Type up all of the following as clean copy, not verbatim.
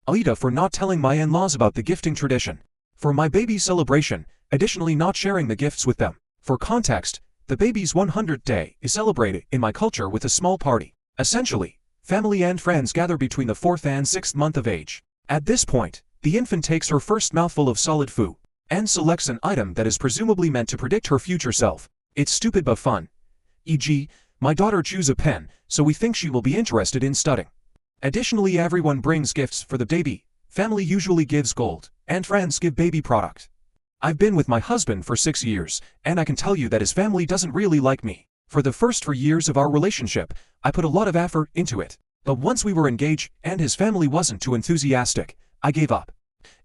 Aida for not telling my in-laws about the gifting tradition. For my baby's celebration, additionally not sharing the gifts with them. For context, the baby's 100th day is celebrated in my culture with a small party. Essentially, family and friends gather between the 4th and 6th month of age. At this point, the infant takes her first mouthful of solid food and selects an item that is presumably meant to predict her future self. It's stupid but fun. E.g., my daughter chews a pen, so we think she will be interested in studying. Additionally, everyone brings gifts for the baby. Family usually gives gold, and friends give baby product. I've been with my husband for 6 years, and I can tell you that his family doesn't really like me. For the first 4 years of our relationship, I put a lot of effort into it. But once we were engaged and his family wasn't too enthusiastic, I gave up.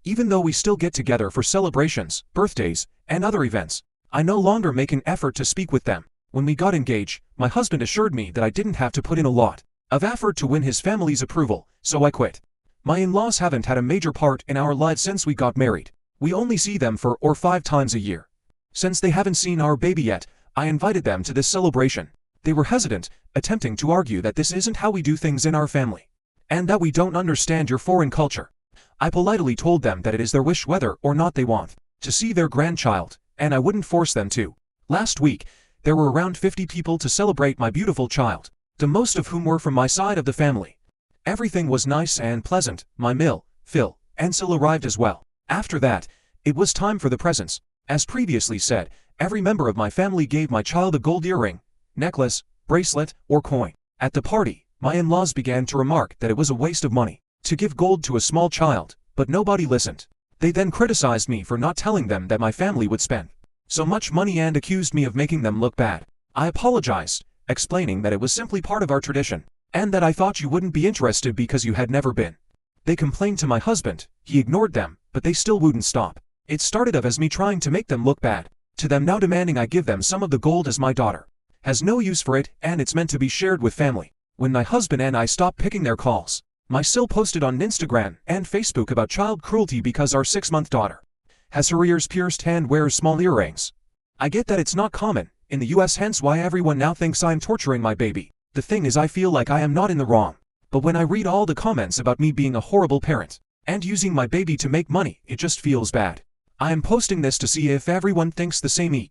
Even though we still get together for celebrations, birthdays, and other events, I no longer make an effort to speak with them. When we got engaged, my husband assured me that I didn't have to put in a lot of effort to win his family's approval, so I quit. My in-laws haven't had a major part in our lives since we got married. We only see them 4 or 5 times a year. Since they haven't seen our baby yet, I invited them to this celebration. They were hesitant, attempting to argue that this isn't how we do things in our family, and that we don't understand your foreign culture. I politely told them that it is their wish whether or not they want to see their grandchild, and I wouldn't force them to. Last week, there were around 50 people to celebrate my beautiful child, the most of whom were from my side of the family. Everything was nice and pleasant. My Phil, and Sil arrived as well. After that, it was time for the presents. As previously said, every member of my family gave my child a gold earring, necklace, bracelet, or coin. At the party, my in-laws began to remark that it was a waste of money to give gold to a small child, but nobody listened. They then criticized me for not telling them that my family would spend so much money and accused me of making them look bad. I apologized, explaining that it was simply part of our tradition, and that I thought you wouldn't be interested because you had never been. They complained to my husband. He ignored them, but they still wouldn't stop. It started off as me trying to make them look bad, to them now demanding I give them some of the gold as my daughter has no use for it and it's meant to be shared with family. When my husband and I stopped picking their calls, my Sil posted on Instagram and Facebook about child cruelty because our 6-month daughter has her ears pierced and wears small earrings. I get that it's not common in the US, hence why everyone now thinks I'm torturing my baby. The thing is, I feel like I am not in the wrong. But when I read all the comments about me being a horrible parent and using my baby to make money, it just feels bad. I am posting this to see if everyone thinks the same.